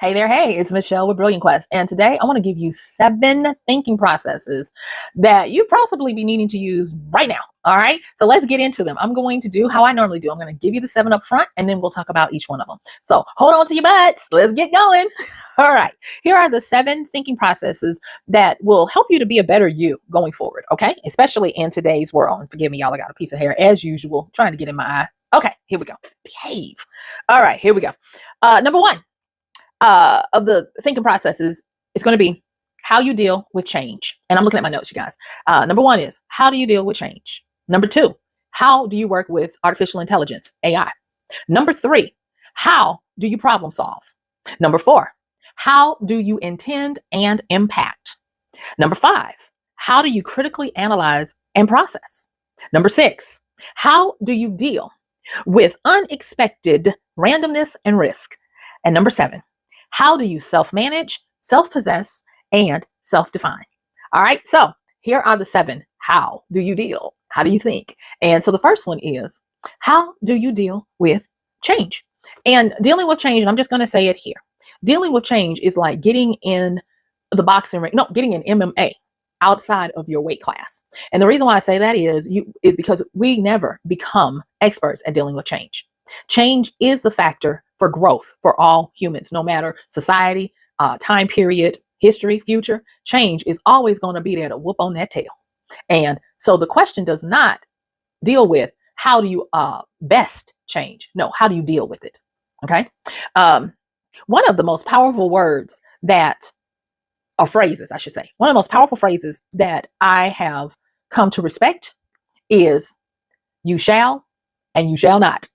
Hey there, hey, it's Michelle with Brilliant Quest. And today I want to give you 7 thinking processes that you possibly be needing to use right now. All right. So let's get into them. I'm going to do how I normally do. I'm going to give you the 7 up front and then we'll talk about each one of them. So hold on to your butts. Let's get going. All right. Here are the 7 thinking processes that will help you to be a better you going forward. Okay. Especially in today's world. And forgive me, y'all, I got a piece of hair as usual, trying to get in my eye. Okay. Here we go. Behave. All right. Here we go. Number 1 of the thinking processes is going to be how you deal with change. And I'm looking at my notes, you guys. Number 1 is how do you deal with change? Number 2, how do you work with artificial intelligence, AI? Number 3, how do you problem solve? Number 4, how do you intend and impact? Number 5, how do you critically analyze and process? Number 6, how do you deal with unexpected randomness and risk? And number 7, how do you self-manage, self-possess, and self-define? All right, so here are the 7. How do you deal? How do you think? And so the first one is, how do you deal with change? And dealing with change, and I'm just going to say it here. Dealing with change is like getting in the boxing ring, no, getting in MMA outside of your weight class. And the reason why I say that is because we never become experts at dealing with change. Change is the factor for growth for all humans, no matter society, time period, history, future. Change is always going to be there to whoop on that tail. And so the question does not deal with how do you best change? No, how do you deal with it? Okay. One of the most powerful words or phrases, I should say, one of the most powerful phrases that I have come to respect is you shall and you shall not.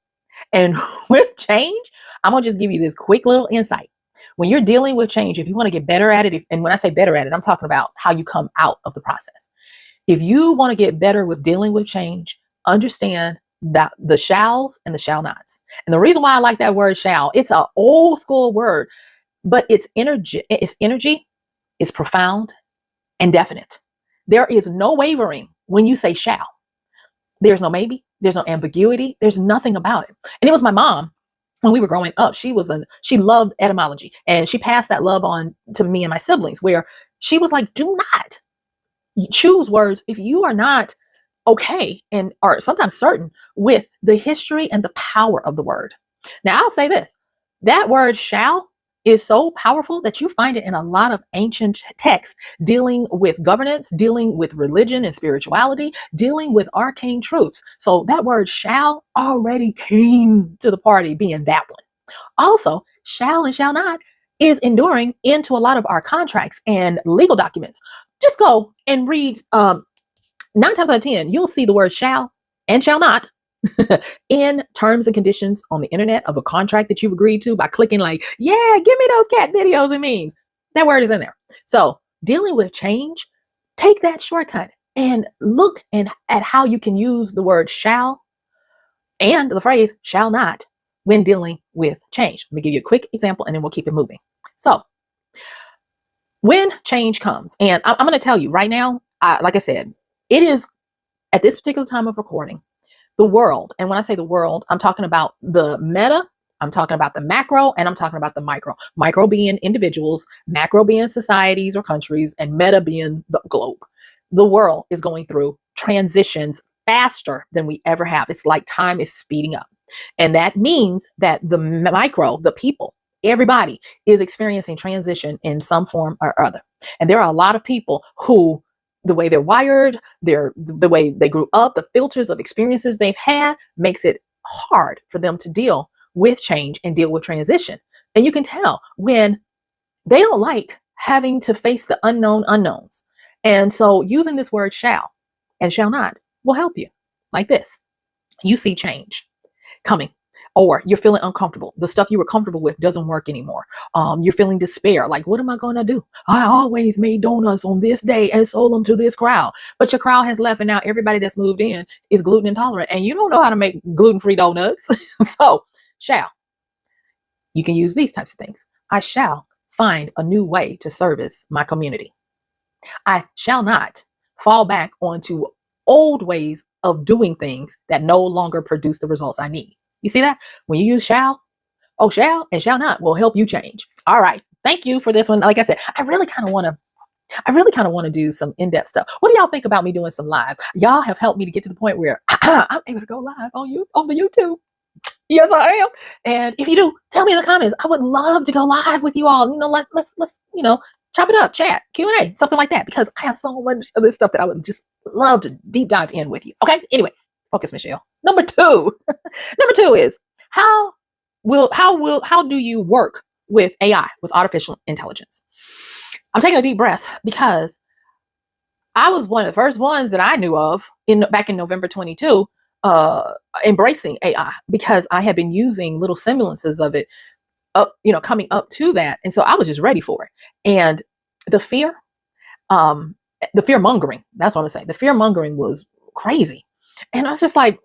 And with change, I'm going to just give you this quick little insight. When you're dealing with change, if you want to get better at it, and when I say better at it, I'm talking about how you come out of the process. If you want to get better with dealing with change, understand that the shalls and the shall nots. And the reason why I like that word shall, it's an old school word, but it's energy, it's profound and definite. There is no wavering when you say shall. There's no maybe, there's no ambiguity, there's nothing about it. And it was my mom when we were growing up. She loved etymology, and she passed that love on to me and my siblings, where she was like, do not choose words if you are not okay and are sometimes certain with the history and the power of the word. Now, I'll say this, that word shall is so powerful that you find it in a lot of ancient texts dealing with governance, dealing with religion and spirituality, dealing with arcane truths. So that word shall already came to the party being that one. Also, shall and shall not is enduring into a lot of our contracts and legal documents. Just go and read 9 times out of 10, you'll see the word shall and shall not in terms and conditions on the internet of a contract that you've agreed to by clicking like, yeah, give me those cat videos and memes. That word is in there. So dealing with change, take that shortcut and look at how you can use the word shall and the phrase shall not when dealing with change. Let me give you a quick example and then we'll keep it moving. So when change comes, and I'm going to tell you right now, like I said, it is at this particular time of recording, the world. And when I say the world, I'm talking about the meta, I'm talking about the macro, and I'm talking about the micro. Micro being individuals, macro being societies or countries, and meta being the globe. The world is going through transitions faster than we ever have. It's like time is speeding up. And that means that the micro, the people, everybody is experiencing transition in some form or other. And there are a lot of people who, the way they're wired, the way they grew up, the filters of experiences they've had makes it hard for them to deal with change and deal with transition. And you can tell when they don't like having to face the unknown unknowns. And so using this word shall and shall not will help you. Like this, you see change coming, or you're feeling uncomfortable. The stuff you were comfortable with doesn't work anymore. You're feeling despair. Like, what am I going to do? I always made donuts on this day and sold them to this crowd. But your crowd has left, and now everybody that's moved in is gluten intolerant, and you don't know how to make gluten-free donuts. So, shall. You can use these types of things. I shall find a new way to service my community. I shall not fall back onto old ways of doing things that no longer produce the results I need. You see that? When you use shall, Oh, shall and shall not will help you change. All right. Thank you for this one. Like I said, I really kind of want to do some in-depth stuff. What do y'all think about me doing some lives? Y'all have helped me to get to the point where I'm able to go live on you on the YouTube. Yes, I am. And if you do, tell me in the comments. I would love to go live with you all. Let's chop it up, chat, Q&A, something like that, because I have so much of this stuff that I would just love to deep dive in with you. Okay. Anyway, focus, Michelle. Number two. Number two is how do you work with AI, with artificial intelligence? I'm taking a deep breath because I was one of the first ones that I knew of back in November 22, embracing AI, because I had been using little semblances of it coming up to that. And so I was just ready for it. And the fear, the fear mongering, that's what I'm saying. The fear mongering was crazy. And I was just like,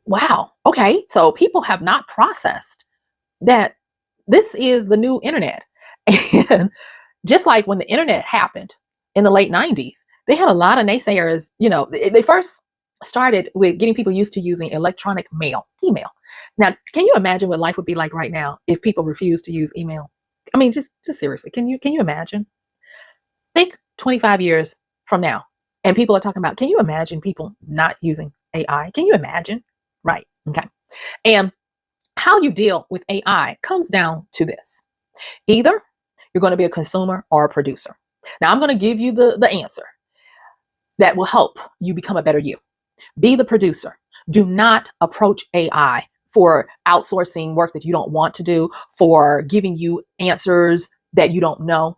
wow. Okay. So people have not processed that this is the new internet. And just like when the internet happened in the late 90s, they had a lot of naysayers. They first started with getting people used to using electronic mail, email. Now, can you imagine what life would be like right now if people refused to use email? I mean, just seriously, can you imagine? Think 25 years from now, and people are talking about, can you imagine people not using AI? Can you imagine? Right. Okay. And how you deal with AI comes down to this. Either you're going to be a consumer or a producer. Now, I'm going to give you the answer that will help you become a better you. Be the producer. Do not approach AI for outsourcing work that you don't want to do, for giving you answers that you don't know.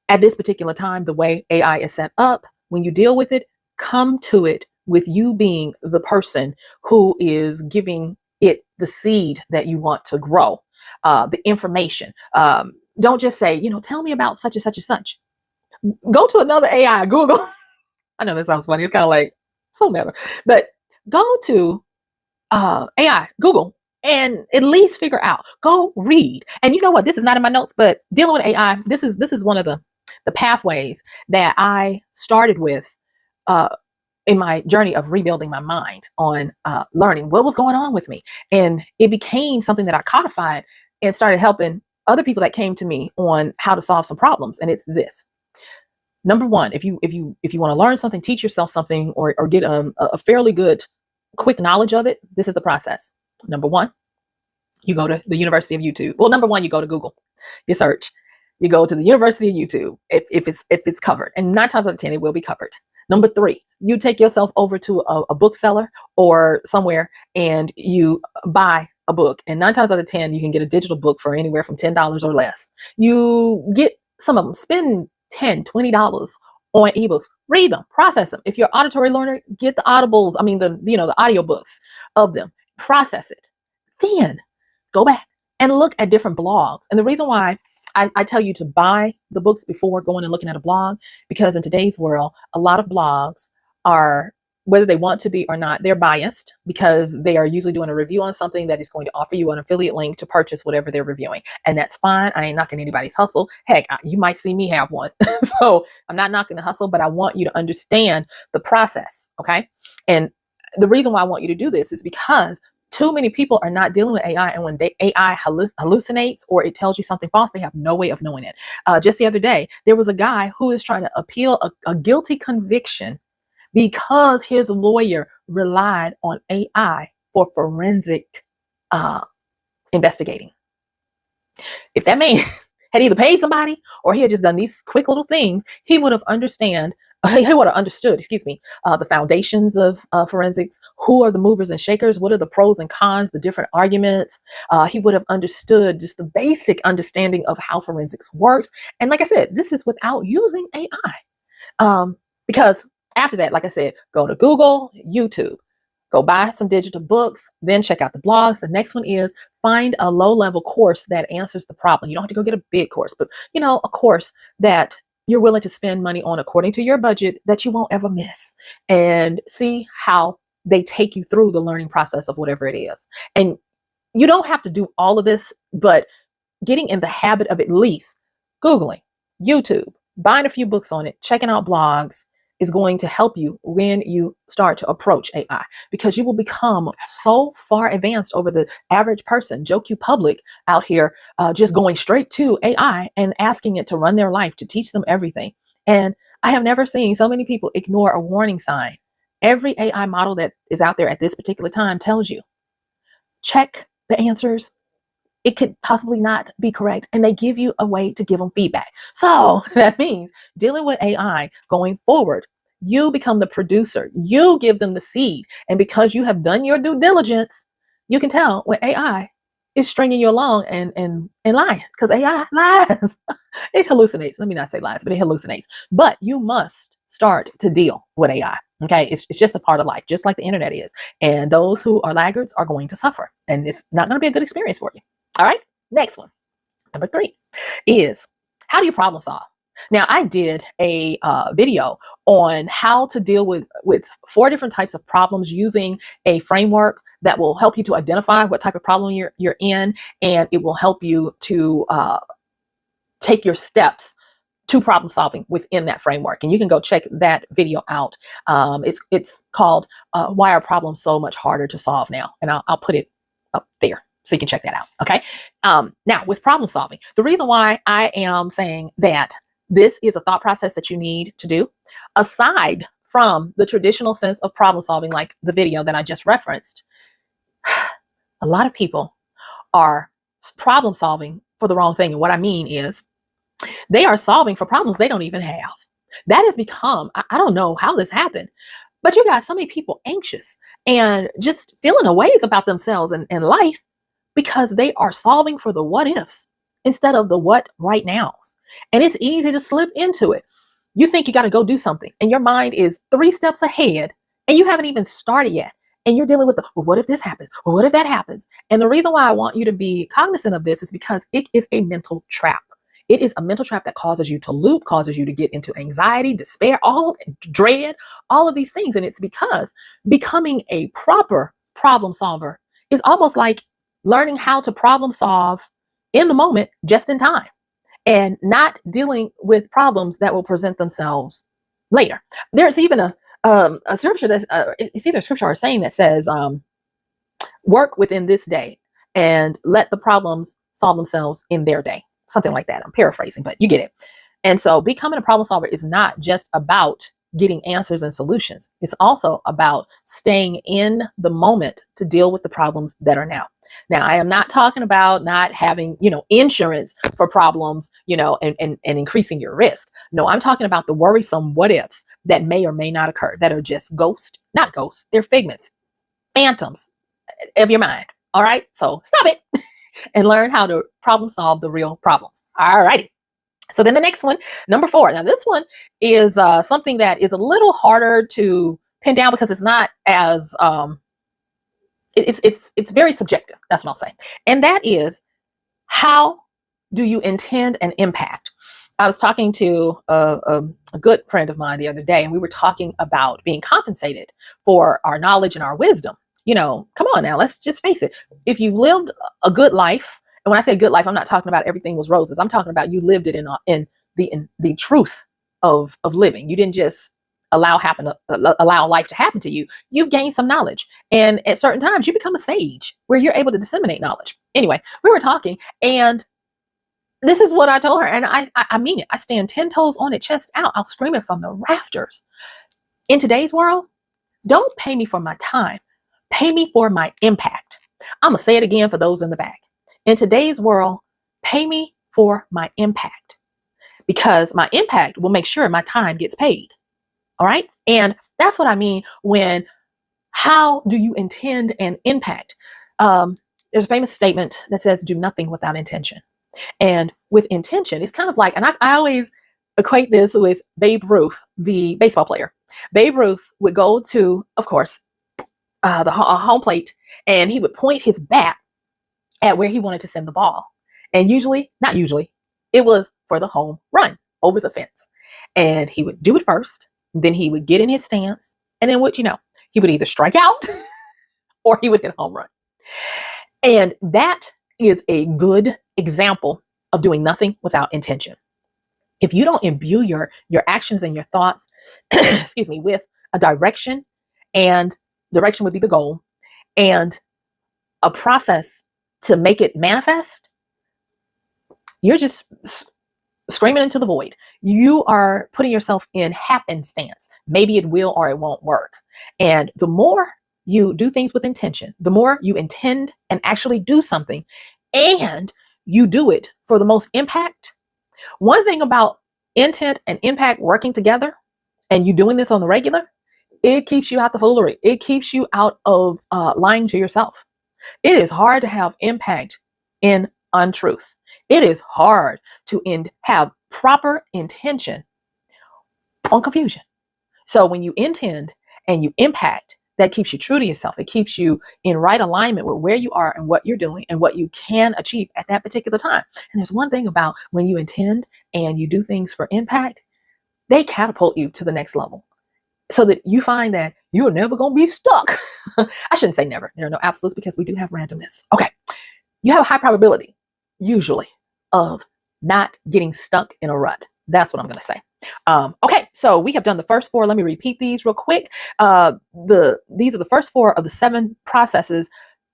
At this particular time, the way AI is set up, when you deal with it, come to it with you being the person who is giving it the seed that you want to grow, the information. Don't just say, tell me about such and such and such. Go to another AI, Google. I know that sounds funny. It's kind of like so meta, but go to AI, Google, and at least figure out. Go read. And you know what? This is not in my notes, but dealing with AI, this is one of the pathways that I started with in my journey of rebuilding my mind on learning what was going on with me, and it became something that I codified and started helping other people that came to me on how to solve some problems. And it's this. Number one, if you want to learn something, teach yourself something, or get a fairly good, quick knowledge of it, this is the process. Number one, you go to the University of YouTube. Well, number one, you go to Google. You search. You go to the University of YouTube if it's covered, and 9 times out of 10 it will be covered. Number three, you take yourself over to a bookseller or somewhere, and you buy a book. And 9 times out of 10, you can get a digital book for anywhere from $10 or less. You get some of them, spend $10, $20 on ebooks, read them, process them. If you're an auditory learner, get the audibles. I mean, the audiobooks of them, process it. Then go back and look at different blogs. And the reason why I tell you to buy the books before going and looking at a blog, because in today's world, a lot of blogs are, whether they want to be or not, they're biased, because they are usually doing a review on something that is going to offer you an affiliate link to purchase whatever they're reviewing. And that's fine. I ain't knocking anybody's hustle. Heck, you might see me have one. So I'm not knocking the hustle, but I want you to understand the process. Okay. And the reason why I want you to do this is because too many people are not dealing with AI, and when AI hallucinates or it tells you something false, they have no way of knowing it. Just the other day, there was a guy who is trying to appeal a guilty conviction because his lawyer relied on AI for forensic investigating. If that man had either paid somebody or he had just done these quick little things, he would have understood, the foundations of forensics. Who are the movers and shakers? What are the pros and cons, the different arguments? He would have understood just the basic understanding of how forensics works. And like I said, this is without using AI. Because after that, like I said, go to Google, YouTube, go buy some digital books, then check out the blogs. The next one is find a low-level course that answers the problem. You don't have to go get a big course, but a course that you're willing to spend money on according to your budget, that you won't ever miss, and see how they take you through the learning process of whatever it is. And you don't have to do all of this, but getting in the habit of at least Googling, YouTube, buying a few books on it, checking out blogs is going to help you when you start to approach AI, because you will become so far advanced over the average person. Joke you public out here, just going straight to AI and asking it to run their life, to teach them everything. And I have never seen so many people ignore a warning sign. Every AI model that is out there at this particular time tells you, check the answers. It could possibly not be correct. And they give you a way to give them feedback. So that means dealing with AI going forward, you become the producer. You give them the seed. And because you have done your due diligence, you can tell when AI is stringing you along and lying, because AI lies. It hallucinates. Let me not say lies, but it hallucinates. But you must start to deal with AI. Okay, it's just a part of life, just like the internet is. And those who are laggards are going to suffer. And it's not going to be a good experience for you. All right, next one. Number 3 is, how do you problem solve? Now, I did a video on how to deal with 4 different types of problems using a framework that will help you to identify what type of problem you're in, and it will help you to take your steps to problem solving within that framework. And you can go check that video out. It's called Why Are Problems So Much Harder to Solve Now? And I'll put it up there so you can check that out. Okay. Now, with problem solving, the reason why I am saying that this is a thought process that you need to do, aside from the traditional sense of problem solving, like the video that I just referenced, a lot of people are problem solving for the wrong thing. And what I mean is, they are solving for problems they don't even have. That has become, I don't know how this happened, but you got so many people anxious and just feeling a ways about themselves and life, because they are solving for the what ifs instead of the what right nows. And it's easy to slip into it. You think you got to go do something and your mind is 3 steps ahead and you haven't even started yet. And you're dealing with well, what if this happens? Well, what if that happens? And the reason why I want you to be cognizant of this is because it is a mental trap. It is a mental trap that causes you to loop, causes you to get into anxiety, despair, dread, all of these things. And it's because becoming a proper problem solver is almost like learning how to problem solve in the moment, just in time, and not dealing with problems that will present themselves later. There's even a scripture that's it's either a scripture or a saying that says, work within this day and let the problems solve themselves in their day. Something like that. I'm paraphrasing, but you get it. And so becoming a problem solver is not just about getting answers and solutions. It's also about staying in the moment to deal with the problems that are now. Now, I am not talking about not having, insurance for problems, and increasing your risk. No, I'm talking about the worrisome what ifs that may or may not occur, that are just not ghosts, they're figments, phantoms of your mind. All right. So stop it. And learn how to problem solve the real problems. All righty. So then the next one, number 4. Now this one is something that is a little harder to pin down because it's not as it's very subjective. That's what I'll say. And that is, how do you intend an impact? I was talking to a good friend of mine the other day, and we were talking about being compensated for our knowledge and our wisdom. Come on now, let's just face it. If you lived a good life, and when I say good life, I'm not talking about everything was roses. I'm talking about you lived it in the truth of living. You didn't just allow life to happen to you. You've gained some knowledge, and at certain times you become a sage where you're able to disseminate knowledge. Anyway, we were talking, and this is what I told her, and I mean it. I stand 10 toes on it, chest out. I'll scream it from the rafters. In today's world, don't pay me for my time. Pay me for my impact. I'm going to say it again for those in the back. In today's world, pay me for my impact, because my impact will make sure my time gets paid. All right. And that's what I mean when, how do you intend an impact? There's a famous statement that says, do nothing without intention. And with intention, it's kind of like, and I always equate this with Babe Ruth, the baseball player. Babe Ruth would go to, of course, the home plate, and he would point his bat at where he wanted to send the ball. And not usually, it was for the home run over the fence. And he would do it first, then he would get in his stance, and then he would either strike out or he would hit a home run. And that is a good example of doing nothing without intention. If you don't imbue your actions and your thoughts, excuse me, with a direction, and direction would be the goal, and a process to make it manifest, you're just screaming into the void. You are putting yourself in happenstance. Maybe it will or it won't work. And the more you do things with intention, the more you intend and actually do something, and you do it for the most impact. One thing about intent and impact working together, and you doing this on the regular, it keeps you out the foolery. It keeps you out of lying to yourself. It is hard to have impact in untruth. It is hard to have proper intention on confusion. So when you intend and you impact, that keeps you true to yourself. It keeps you in right alignment with where you are and what you're doing and what you can achieve at that particular time. And there's one thing about when you intend and you do things for impact, they catapult you to the next level, so that you find that you're never going to be stuck. I shouldn't say never. There are no absolutes because we do have randomness. Okay. You have a high probability, usually, of not getting stuck in a rut. That's what I'm going to say. Okay, so we have done the first 4. Let me repeat these real quick. These are the first 4 of the 7 processes,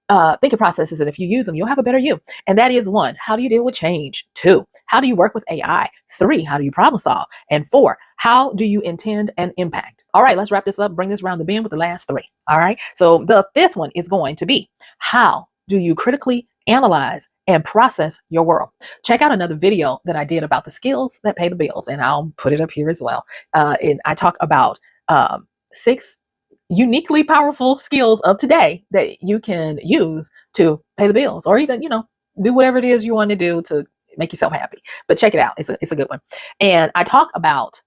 thinking processes, and if you use them, you'll have a better you. And that is 1, how do you deal with change? 2, how do you work with AI? 3, how do you problem solve? And 4, how do you intend and impact? All right, let's wrap this up, bring this around the bend with the last 3. All right, so the 5th one is going to be, how do you critically analyze and process your world? Check out another video that I did about the skills that pay the bills, and I'll put it up here as well. And I talk about 6 uniquely powerful skills of today that you can use to pay the bills, or even, do whatever it is you want to do to make yourself happy. But check it out. It's a good one. And I talk about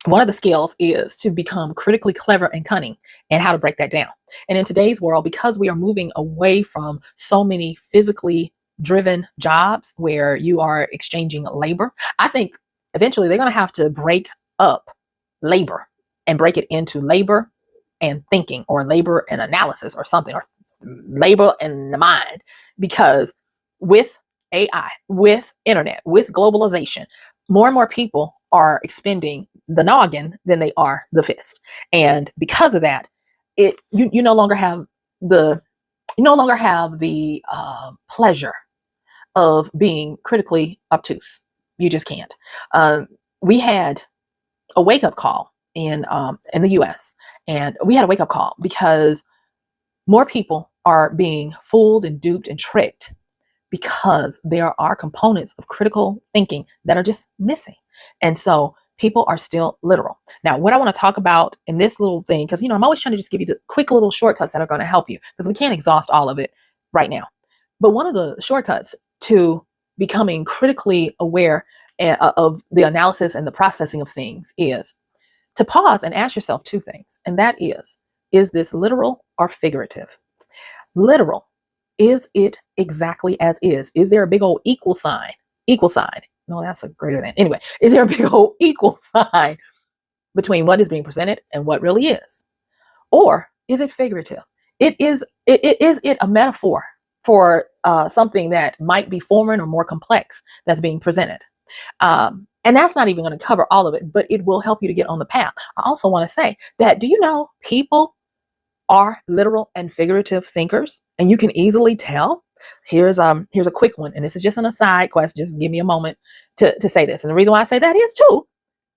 one of the skills is to become critically clever and cunning, and how to break that down. And in today's world, because we are moving away from so many physically driven jobs where you are exchanging labor, I think eventually they're going to have to break up labor and break it into labor and thinking, or labor and analysis, or something, or labor and the mind. Because with AI, with internet, with globalization, more and more people are expending the noggin than they are the fist. And because of that, you no longer have the pleasure of being critically obtuse. You just can't. We had a wake-up call in the US, and we had a wake-up call because more people are being fooled and duped and tricked, because there are components of critical thinking that are just missing. And so people are still literal. Now, what I want to talk about in this little thing, because I'm always trying to just give you the quick little shortcuts that are going to help you, because we can't exhaust all of it right now. But one of the shortcuts to becoming critically aware of the analysis and the processing of things is to pause and ask yourself 2 things. And that is this literal or figurative? Literal. Is it exactly as is? Is there a big old equal sign? Equal sign. No, that's a greater than. Anyway, is there a big old equal sign between what is being presented and what really is? Or is it figurative? Is it a metaphor for something that might be foreign or more complex that's being presented? And that's not even going to cover all of it, but it will help you to get on the path. I also want to say that, do you know people are literal and figurative thinkers, and you can easily tell? Here's a quick one, and this is just an aside question. Just give me a moment to say this. And the reason why I say that is too,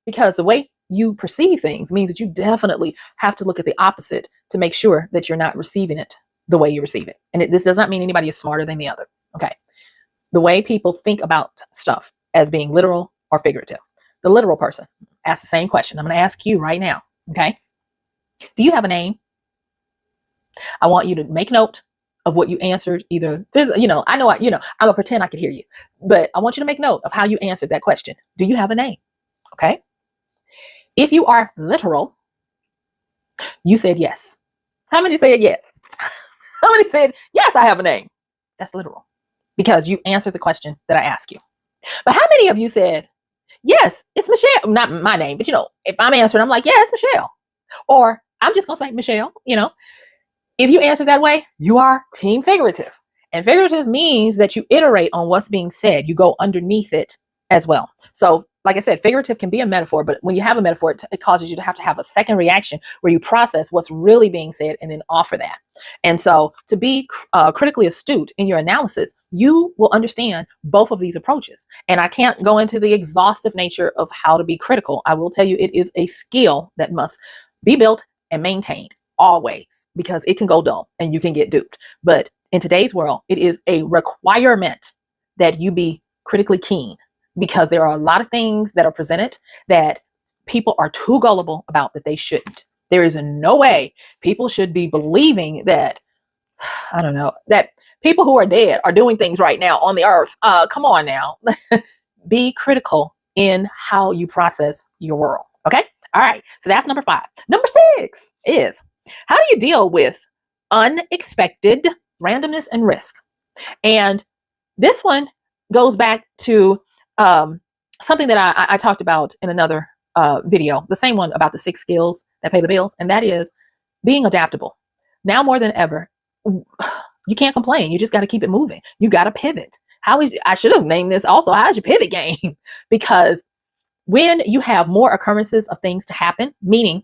because the way you perceive things means that you definitely have to look at the opposite to make sure that you're not receiving it the way you receive it. And this does not mean anybody is smarter than the other. Okay. The way people think about stuff as being literal or figurative. The literal person asks the same question. I'm going to ask you right now. Okay. Do you have a name? I want you to make note of what you answered. Either, I'm gonna pretend I could hear you, but I want you to make note of how you answered that question. Do you have a name? Okay. If you are literal, you said yes. How many said yes? How many said, yes, I have a name? That's literal, because you answered the question that I asked you. But how many of you said, yes, it's Michelle? Not my name, but if I'm answering, I'm like, yeah, it's Michelle. Or I'm just gonna say Michelle. If you answer that way, you are team figurative. And figurative means that you iterate on what's being said. You go underneath it as well. So, like I said, figurative can be a metaphor, but when you have a metaphor, it causes you to have a second reaction where you process what's really being said and then offer that. And so, to be critically astute in your analysis, you will understand both of these approaches. And I can't go into the exhaustive nature of how to be critical. I will tell you it is a skill that must be built and maintained always, because it can go dull and you can get duped. But in today's world, it is a requirement that you be critically keen, because there are a lot of things that are presented that people are too gullible about that they shouldn't. There is no way people should be believing that, I don't know, that people who are dead are doing things right now on the earth. Come on now. Be critical in how you process your world. Okay. All right. So that's number 5. Number 6 is, how do you deal with unexpected randomness and risk? And this one goes back to something that I talked about in another video, the same one about the 6 skills that pay the bills, and that is being adaptable. Now more than ever, you can't complain. You just got to keep it moving. You got to pivot. I should have named this also, how's your pivot game? Because when you have more occurrences of things to happen, meaning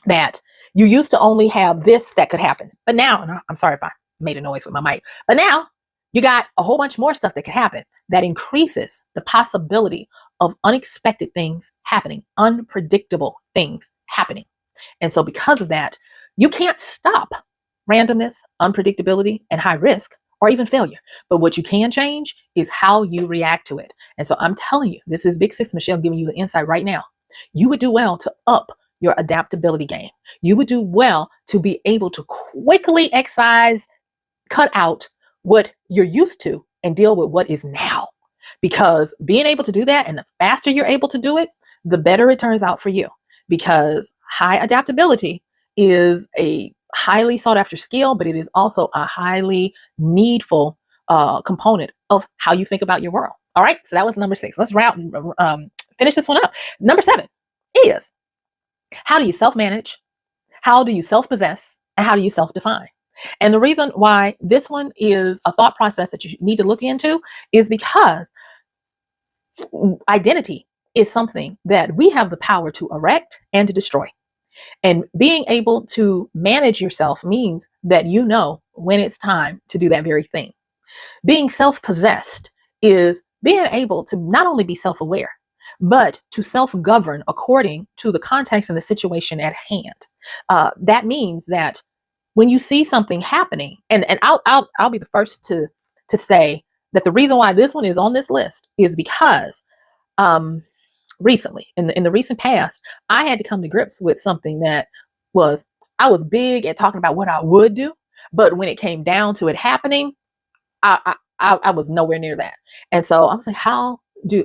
that you used to only have this that could happen, but now, and I'm sorry if I made a noise with my mic, but now you got a whole bunch more stuff that could happen that increases the possibility of unexpected things happening, unpredictable things happening. And so because of that, you can't stop randomness, unpredictability, and high risk, or even failure. But what you can change is how you react to it. And so I'm telling you, this is Big Sis Michelle giving you the insight right now. You would do well to up your adaptability game. You would do well to be able to quickly cut out what you're used to and deal with what is now. Because being able to do that, and the faster you're able to do it, the better it turns out for you. Because high adaptability is a highly sought after skill, but it is also a highly needful component of how you think about your world. All right. So that was number 6. Let's finish this one up. Number 7 is, how do you self-manage? How do you self-possess? And how do you self-define? And the reason why this one is a thought process that you need to look into is because identity is something that we have the power to erect and to destroy. And being able to manage yourself means that you know when it's time to do that very thing. Being self-possessed is being able to not only be self-aware, but to self-govern according to the context and the situation at hand. That means that when you see something happening, and I'll be the first to say that the reason why this one is on this list is because recently, in the recent past, I had to come to grips with something that I was big at talking about what I would do, but when it came down to it happening, I was nowhere near that. And so I was like,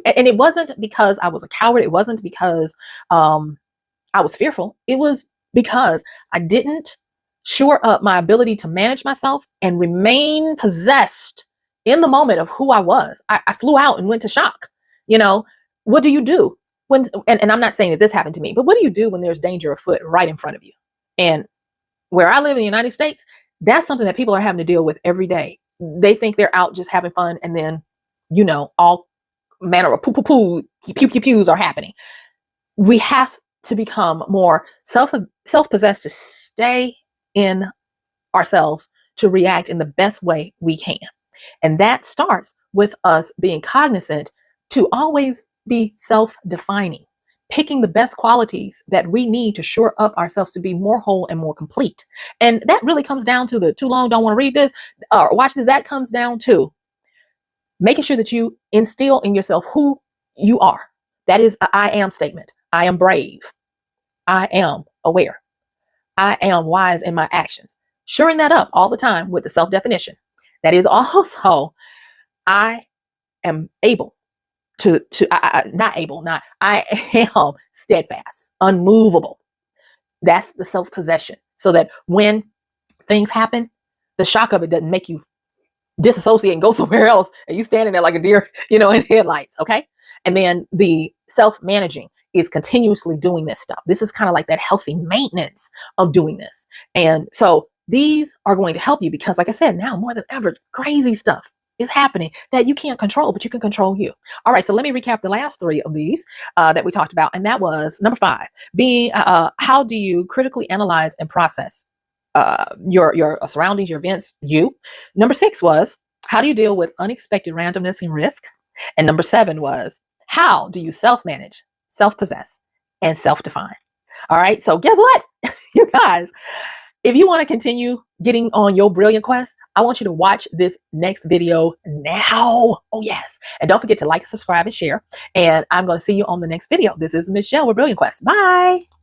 and it wasn't because I was a coward. It wasn't because I was fearful. It was because I didn't shore up my ability to manage myself and remain possessed in the moment of who I was. I flew out and went to shock. What do you do and I'm not saying that this happened to me, but what do you do when there's danger afoot right in front of you? And where I live in the United States, that's something that people are having to deal with every day. They think they're out just having fun, and then, all manner of pews are happening. We have to become more self-possessed to stay in ourselves, to react in the best way we can. And that starts with us being cognizant to always be self-defining, picking the best qualities that we need to shore up ourselves to be more whole and more complete. And that really comes down to the too long, don't want to read this or watch this. That comes down to making sure that you instill in yourself who you are. That is an I am statement. I am brave. I am aware. I am wise in my actions. Shoring that up all the time with the self-definition. That is also, I am able I am steadfast, unmovable. That's the self-possession. So that when things happen, the shock of it doesn't make you disassociate and go somewhere else, and you standing there like a deer, in headlights. Okay. And then the self-managing is continuously doing this stuff. This is kind of like that healthy maintenance of doing this. And so these are going to help you because, like I said, now more than ever, crazy stuff is happening that you can't control, but you can control you. All right, so let me recap the last three of these that we talked about. And that was number 5, being how do you critically analyze and process your surroundings, your events, you. Number 6 was how do you deal with unexpected randomness and risk? And number 7 was how do you self-manage, self-possess, and self-define? All right, so guess what? You guys, if you want to continue getting on your brilliant quest, I want you to watch this next video now. Oh, yes. And don't forget to like, subscribe, and share. And I'm going to see you on the next video. This is Michelle with Brilliant Quest. Bye.